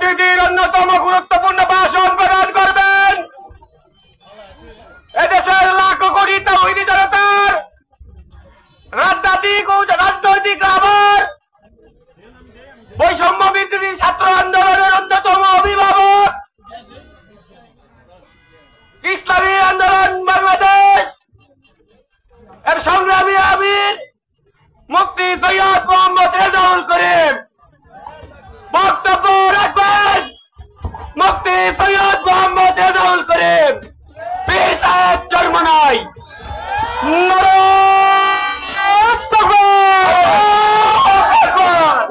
সংস্কৃতির অন্যতম গুরুত্বপূর্ণ ভাষণ প্রদান করবেন এদেশের লাখো কোটি তাওহীদি জনতার রাজনৈতিক আবার বৈষম্য বিরোধী ছাত্র আন্দোলনের অন্যতম অভিভাবক, ইসলামী আন্দোলন বাংলাদেশ এর সংগ্রামী আমির মুফতি সৈয়দ মোহাম্মদ রেজাউল করিম বক্তব্য রাখবেন। মুফতি সৈয়দ মোহাম্মদ রেজাউল করিম, পীর সাহেব চরমনাই।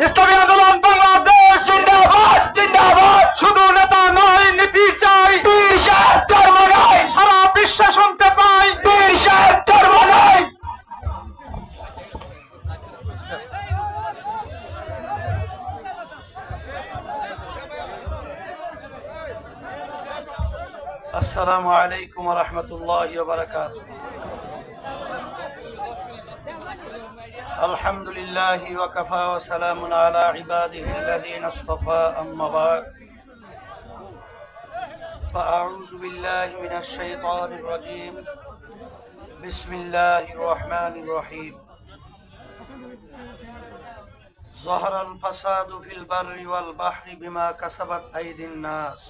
ইসলামী আন্দোলন বাংলাদেশ জিন্দাবাদ জিন্দাবাদ। শুধু নেতা নয়, নীতি চাই। পীর সাহেব চরমনাই, সারা বিশ্বে শুনতে পাই। পীর সাহেব চরমনাই। আসসালামু আলাইকুম ওয়া রাহমাতুল্লাহি ওয়া বারাকাতুহু। আলহামদুলিল্লাহি ওয়া কাফা ওয়া সালামুন আলা ইবাদিহিল্লাযীনা ইসতাফা, আম্মা বা'দ। ফাআউযু বিল্লাহি মিনাশ শাইতানির রাজীম। বিসমিল্লাহির রহমানির রহিম। যাহারাল ফাসাদু ফিল বাররি ওয়াল বাহরি বিমা কাসাবাত আইদিন নাস।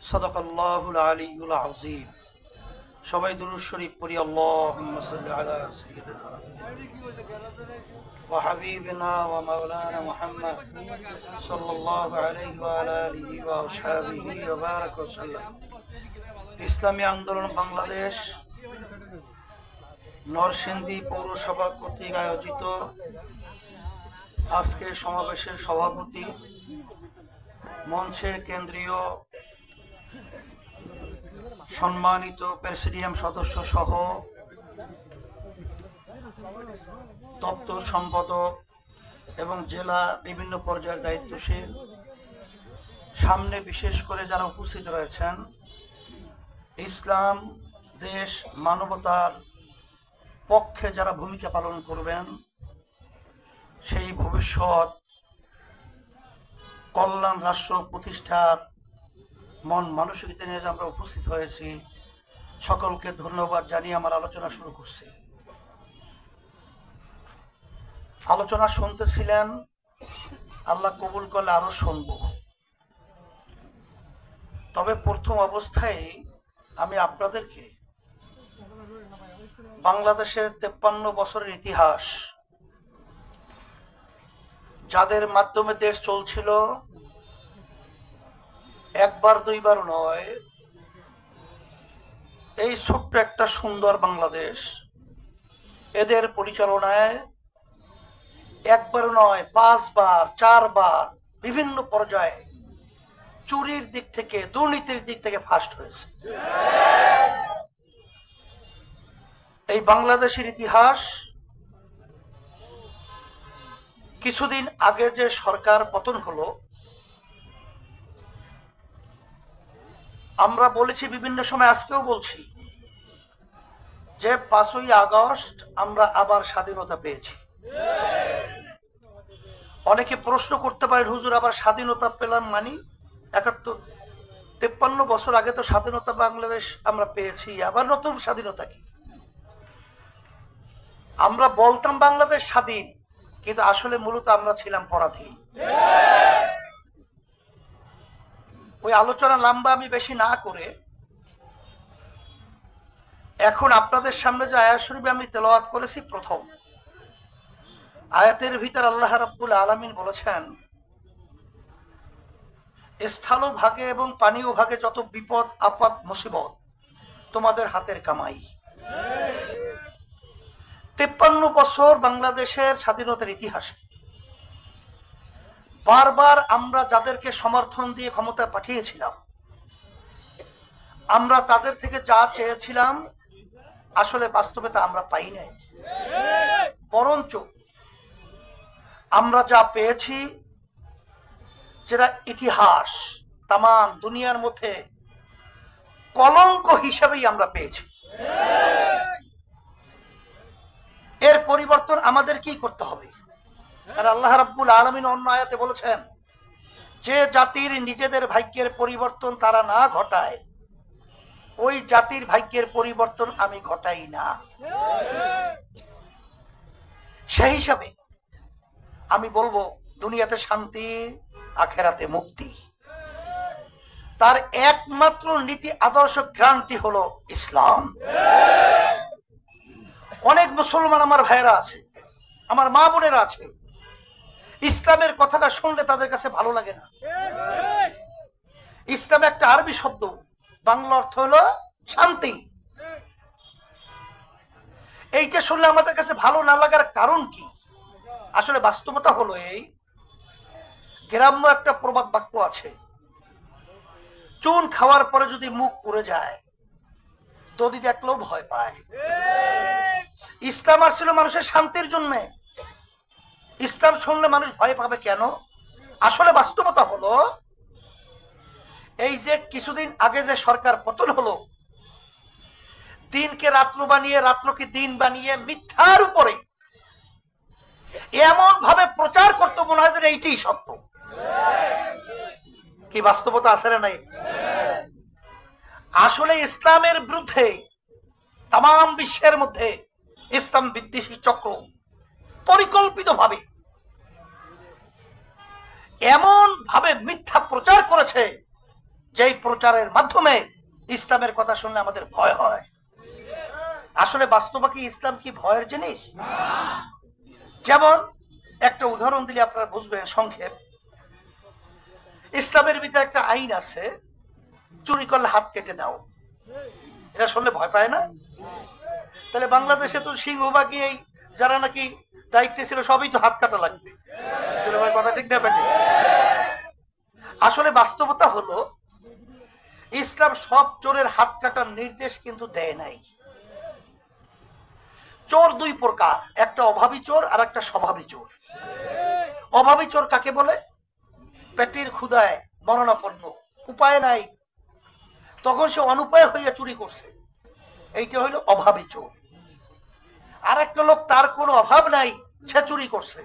সাদাকাল্লাহুল আলিয়্যুল আযীম। সবাই দুরূদ শরীফ পড়ি। আল্লাহুম্মা সাল্লি আলা সাইয়্যিদিনা ওয়া হাবিবিনা ওয়া মাওলানা মুহাম্মদ সাল্লাল্লাহু আলাইহি ওয়া আলা আলিহি ওয়া আসহাবিহি ওয়া বারাক ওয়া সাল্লাম। ইসলামী আন্দোলন বাংলাদেশ নরসিংদী পৌরসভা কর্তৃক আয়োজিত আজকের সমাবেশের সভাপতি, মঞ্চের কেন্দ্রীয় সম্মানিত প্রেসিডিয়াম সদস্য সহ দপ্তর সম্পাদক এবং জেলা বিভিন্ন পর্যায়ের দায়িত্বশীল, সামনে বিশেষ করে যারা উপস্থিত রয়েছেন, ইসলাম, দেশ, মানবতার পক্ষে যারা ভূমিকা পালন করবেন, সেই ভবিষ্যৎ কল্যাণ রাষ্ট্র প্রতিষ্ঠার মন মানসিকতা নিয়ে আমরা উপস্থিত হয়েছি, সকলকে ধন্যবাদ জানিয়ে আমার আলোচনা শুরু করছি। আলোচনা শুনতেছিলেন, আল্লাহ কবুল করলে আরো শুনব। তবে প্রথম অবস্থায় আমি আপনাদেরকে বাংলাদেশের 53 বছরের ইতিহাস, যাদের মাধ্যমে দেশ চলছিল, একবার দুইবার নয়, এই ছোট্ট একটা সুন্দর বাংলাদেশ, এদের পরিচালনায় একবার নয় 5 বার 4 বার বিভিন্ন পর্যায়ে চুরির দিক থেকে, দুর্নীতির দিক থেকে ফার্স্ট হয়েছে। এই বাংলাদেশের ইতিহাস, কিছুদিন আগে যে সরকার পতন হলো, আমরা বলেছি বিভিন্ন সময়, আজকেও বলছি যে 5ই আগস্ট আমরা আবার স্বাধীনতা পেয়েছি। অনেকে প্রশ্ন করতে পারেন, হুজুর আবার স্বাধীনতা পেলাম মানে 53 বছর আগে তো স্বাধীনতা বাংলাদেশ আমরা পেয়েছি, আবার নতুন স্বাধীনতা কি? আমরা বলতাম বাংলাদেশ স্বাধীন, কিন্তু আসলে মূলত আমরা ছিলাম পরাধীন। ওই আলোচনা লম্বা আমি বেশি না করে এখন আপনাদের সামনে যে আয়াত শরীফ আমি তেলাওয়াত করেছি, প্রথম আয়াতের ভিতর আল্লাহ রাব্বুল আলামিন বলেছেন, স্থল ভাগে এবং পানীয় ভাগে যত বিপদ আপদ মুসিবত তোমাদের হাতের কামাই। 53 বছর বাংলাদেশের স্বাধীনতার ইতিহাসে বারবার আমরা যাদেরকে সমর্থন দিয়ে ক্ষমতায় পাঠিয়েছিলাম, আমরা তাদের থেকে যা চেয়েছিলাম আসলে বাস্তবে তা আমরা পাই নাই। বরঞ্চ আমরা যা পেয়েছি, যেটা ইতিহাস তাম দুনিয়ার মধ্যে কলঙ্ক হিসেবেই আমরা পেয়েছি। এর পরিবর্তন আমাদের কি করতে হবে? আর আল্লাহ রাব্বুল আলামিন অন্য আয়াতে বলেছেন, যে জাতির নিজেদের ভাগ্যের পরিবর্তন তারা না ঘটায়, ওই জাতির ভাগ্যের পরিবর্তন আমি ঘটাই না। সেই হিসাবে আমি বলবো, দুনিয়াতে শান্তি, আখেরাতে মুক্তি, তার একমাত্র নীতি আদর্শ গ্রান্টি হলো ইসলাম। অনেক মুসলমান আমার ভাইয়েরা আছে, আমার মা বোনেরা আছে, ইসলামের কথাটা শুনলে তাদের কাছে ভালো লাগে না। ইসলাম একটা আরবি শব্দ, বাংলা অর্থ হলো শান্তি। এইটা শুনলে আমাদের কাছে ভালো না লাগার কারণ কি? আসলে বাস্তবতা হলো এই, গ্রাম্য একটা প্রবাদ বাক্য আছে, চুন খাওয়ার পরে যদি মুখ পুড়ে যায় দধি দেখলেও ভয় পায়। ইসলাম আসছিল মানুষের শান্তির জন্য। ইসলাম শুনলে মানুষ ভয় পাবে কেন? আসলে বাস্তবতা হলো এই যে কিছুদিন আগে যে সরকার পতন হলো, দিনকে রাত্র বানিয়ে রাত্রকে দিন বানিয়ে মিথ্যার উপরে এমন ভাবে প্রচার করতে মনে হয় যে এইটাই সত্য। কি বাস্তবতা আছে না নাই? আসলে ইসলামের বিরুদ্ধে তাম বিশ্বের মধ্যে ইসলাম বিদ্বেষী চক্র পরিকল্পিত ভাবে এমন ভাবে মিথ্যা প্রচার করেছে, যেই প্রচারের মাধ্যমে ইসলামের কথা শুনলে আমাদের ভয় হয়। আসলে বাস্তবে কি ইসলাম কি ভয়ের জিনিস? যেমন একটা উদাহরণ দিলে আপনারা বুঝবেন সংক্ষেপ। ইসলামের ভিতরে একটা আইন আছে, চুরি করলে হাত কেটে দাও। এটা শুনলে ভয় পায় না? তাহলে বাংলাদেশে তো সিংহভাগই এই যারা নাকি দায়িত্বে ছিল সবই তো হাত কাটা লাগবে। কথা ঠিক না? আসলে বাস্তবতা হলো ইসলাম সব চোরের হাত কাটার নির্দেশ কিন্তু দেয় নাই। চোর দুই প্রকার, একটা অভাবী চোর আর একটা স্বভাবী চোর। অভাবী চোর কাকে বলে? পেটের ক্ষুধায় মরণাপন্ন, উপায় নাই, তখন সে অনুপায় হইয়া চুরি করছে, এইটা হইল অভাবী চোর। আর একটা লোক তার কোনো অভাব নাই, সে চুরি করছে,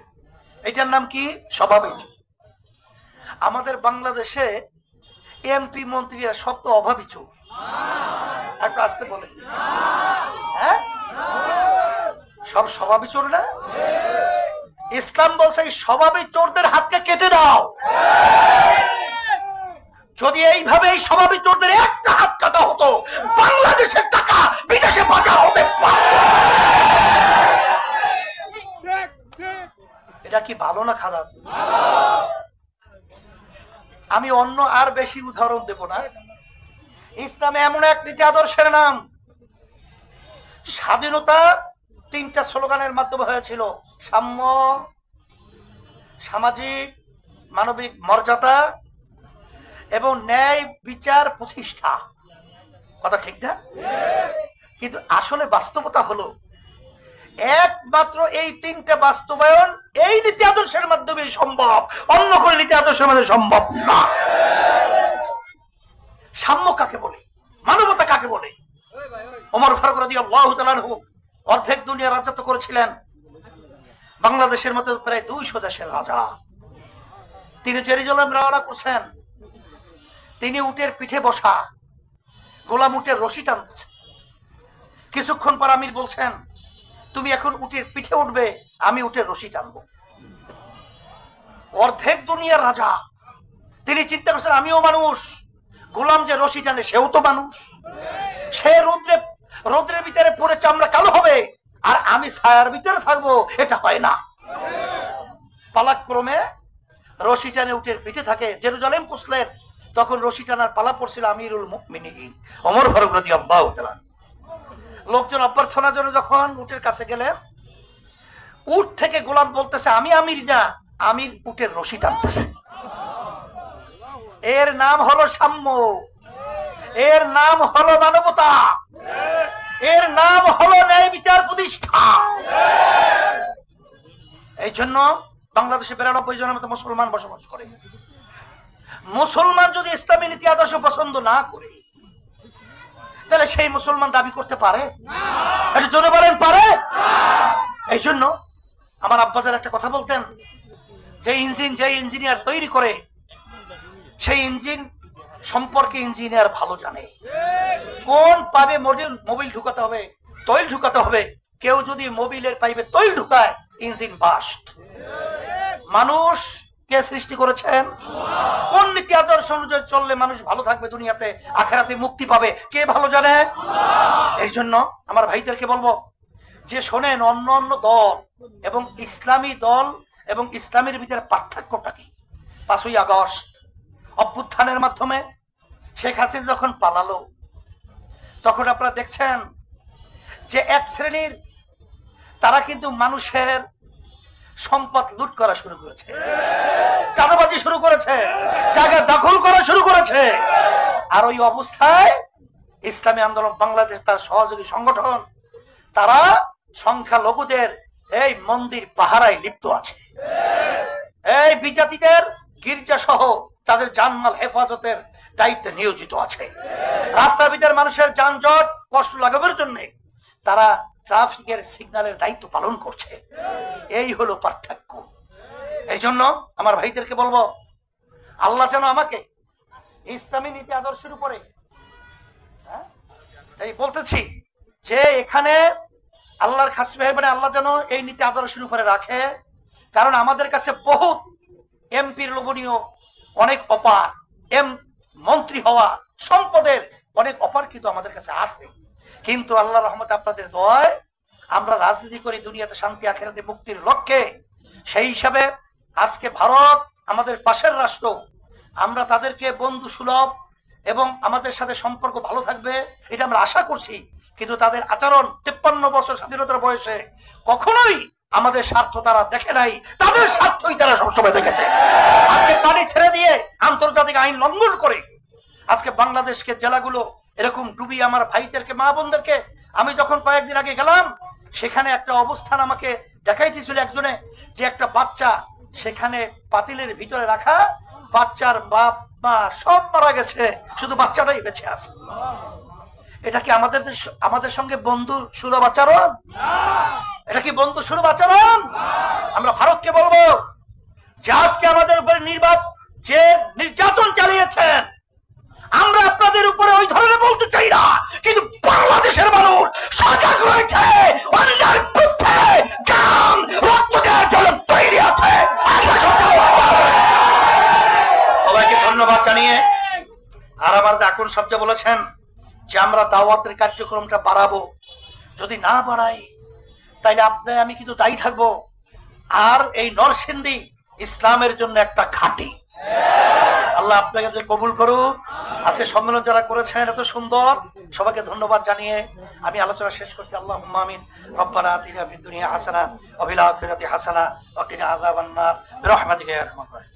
এইটার নাম কি? স্বভাবী চোর। আমাদের বাংলাদেশে এমপি মন্ত্রীরা সব তো অভাবী চোর। একটা আসতে বলে, হ্যাঁ, সব স্বভাবী চোর না? ইসলাম বলছে এই স্বভাবী চোরদের হাতকে কেটে দাও। যদি এইভাবে এই স্বভাবী চোরদের একটা হাত কাটা হতো, বাংলাদেশের টাকা বিদেশে পাচার হতে পারে। এটা কি ভালো না খারাপ? আমি অন্য আর বেশি উদাহরণ দেব না। ইসলামে এমন এক নীতি আদর্শের নাম, স্বাধীনতা তিনটা স্লোগানের মাধ্যমে হয়েছিল: সাম্য, সামাজিক মানবিক মর্যাদা এবং ন্যায় বিচার প্রতিষ্ঠা। কথা ঠিক না? কিন্তু আসলে বাস্তবতা হলো একমাত্র এই তিনটা বাস্তবায়ন এই নীতি আদর্শের মাধ্যমে সম্ভব, অন্য কোন নীতি আদর্শের মাধ্যমে সম্ভব না। সাম্য কাকে বলে? মানবতা কাকে বলে? ওমর ফারুক রাদিয়াল্লাহু তাআলা আনহু অর্ধেক দুনিয়া রাজত্ব করেছিলেন, বাংলাদেশের মতো প্রায় 200 দেশের রাজা। তিনি জেরুজালেম রওনা করছেন, তিনি উটের পিঠে বসা, গোলাম উটের রশি টানছে। কিছুক্ষণ পর আমির বলছেন, তুমি এখন উটের পিঠে উঠবে, আমি উটের রশি টানবো। অর্ধেক দুনিয়ার রাজা, তিনি চিন্তা করছেন আমিও মানুষ, গোলাম যে রশি টানে সেও তো মানুষ, সে রোদ্রের ভিতরে পড়ে চামড়া কালো হবে আর আমি ছায়ার ভিতরে থাকবো, এটা হয় না। পালাক্রমে রশি টানে উটের পিঠে থাকে। জেরুজালেম পৌঁছলেন, তখন রশি টানার পালা পড়ছিল আমিরুল মুমিনিন ওমর ফারুক রাদিয়াল্লাহু তাআলা। লোকজন অভ্যর্থনার জন্য যখন উটের কাছে গেলেন, উট থেকে গোলাম বলতেছে আমি আমির না, আমির উটের রশি টানতেছে। এর নাম হলো সাম্য, এর নাম হলো মানবতা, এর নাম হলো ন্যায় বিচার প্রতিষ্ঠা। এই জন্য বাংলাদেশে 92 জনের মতো মুসলমান বসবাস করে। মুসলমান যদি ইসলামী নীতি আদর্শ পছন্দ না করে, তাহলে সেই মুসলমান দাবি করতে পারে? এটা জোরে বলেন, পারে? এই জন্য আমার আব্বাজান একটা কথা বলতেন, যে ইঞ্জিনিয়ার তৈরি করে সেই ইঞ্জিন সম্পর্কে ইঞ্জিনিয়ার ভালো জানে। কোন পাইপে মোবিল ঢুকাতে হবে, তৈল ঢুকাতে হবে। কেউ যদি মোবিলের পাইপে তৈল ঢুকায়, ইঞ্জিন বাস্ট। মানুষ কে সৃষ্টি করেছেন? কোন নীতি আদর্শ অনুযায়ী চললে মানুষ ভালো থাকবে, দুনিয়াতে আখেরাতে মুক্তি পাবে, কে ভালো জানে? এই জন্য আমার ভাইদেরকে বলবো যে শোনেন, অন্য অন্য দল এবং ইসলামী দল এবং ইসলামের ভিতরে পার্থক্যটা কি? 5ই আগস্ট অভ্যুত্থানের মাধ্যমে শেখ হাসিনা যখন পালালো, তখন আপনারা দেখছেন যে এক শ্রেণীর তারা কিন্তু মানুষের সম্পদ লুট করা শুরু করেছে, চাঁদাবাজি শুরু করেছে, জায়গা দখল করা শুরু করেছে। আর ওই অবস্থায় ইসলামী আন্দোলন বাংলাদেশ, তার সহযোগী সংগঠন, তারা সংখ্যালঘুদের এই মন্দির পাহারায় লিপ্ত আছে। এই বিজাতিদের গির্জা সহ তাদের জানমাল হেফাজতের দায়িত্বে নিয়োজিত আছে। রাস্তাবিদের মানুষের যানজট কষ্ট লাগানোর জন্য তারা ট্রাফিকের সিগন্যালের দায়িত্ব পালন করছে। এই হলো পার্থক্য। এই জন্য আমার ভাইদেরকে বলবো, আল্লাহ যেন আমাকে ইসলামী নীতি আদর্শের উপরে, তাই বলতেছি যে এখানে আল্লাহর খাস মেহরবানি আল্লাহ যেন এই নীতি আদর্শের উপরে রাখে। কারণ আমাদের কাছে বহুত এমপির লোভনীয় অনেক অপার, মন্ত্রী হওয়া, সম্পদের অনেক অপার কিন্তু আমাদের কাছে আসে। কিন্তু আল্লাহ রহমতে আপনাদের দয়ায় আমরা রাজনীতি করি দুনিয়াতে শান্তি আখেরাতে মুক্তির লক্ষ্যে। সেই হিসাবে আজকে ভারত আমাদের পাশের রাষ্ট্র, আমরা তাদেরকে বন্ধু সুলভ এবং আমাদের সাথে সম্পর্ক ভালো থাকবে এটা আমরা আশা করছি। কিন্তু তাদের আচরণ 53 বছর স্বাধীনতার বয়সে কখনোই আমাদের স্বার্থ তারা দেখে নাই, তাদের স্বার্থই তারা সবসময় দেখেছে। আজকে পানি ছেড়ে দিয়ে আন্তর্জাতিক আইন লঙ্ঘন করে আজকে বাংলাদেশকে জেলাগুলো এরকম ডুবিয়ে আমার ভাইদেরকে, মা বোনদেরকে, আমি যখন কয়েকদিন আগে গেলাম সেখানে একটা অবস্থান আমাকে দেখাইতেছিল একজনে, যে একটা বাচ্চা সেখানে পাতিলের ভিতরে রাখা, বাচ্চার বাপ মা সব মারা গেছে, শুধু বাচ্চাটাই বেঁচে আছে। এটা কি আমাদের সঙ্গে বন্ধু সুলভ আচরণ? এটা কি বন্ধু সুলভ আচরণ? আমরা ভারতকে বলবো যে আজকে আমাদের উপরে যে নির্যাতন চালিয়েছেন, আমরা আপনাদের উপরে ওই ধরনের বলতে চাই না, কিন্তু বাংলাদেশের মানুষ সজাগ রয়েছে, অন্যায়ের বিরুদ্ধে গান রক্ত দেওয়ার জন্য তৈরি আছে। সবাইকে ধন্যবাদ জানিয়ে, আর আমার এখন সবচেয়ে বলেছেন যে আমরা দাওয়াতের কার্যক্রমটা বাড়াবো, যদি না বাড়াই তাইলে আপনি আমি কিন্তু দায়ী থাকবো। আর এই নরসিংদী ইসলামের জন্য একটা ঘাঁটি। আল্লাহ আপনাকে কবুল করুক। আজকে সম্মেলন যারা করেছেন এত সুন্দর, সবাইকে ধন্যবাদ জানিয়ে আমি আলোচনা শেষ করছি। আল্লাহুম্মা আমিন। রব্বানা আতিনা ফিদ দুনিয়া হাসানা ওয়া ফিল আখিরাতি হাসানা ওয়া কিনা আযাবান নার বিরহমাতিকা ইয়া আরহামার রাহিমিন।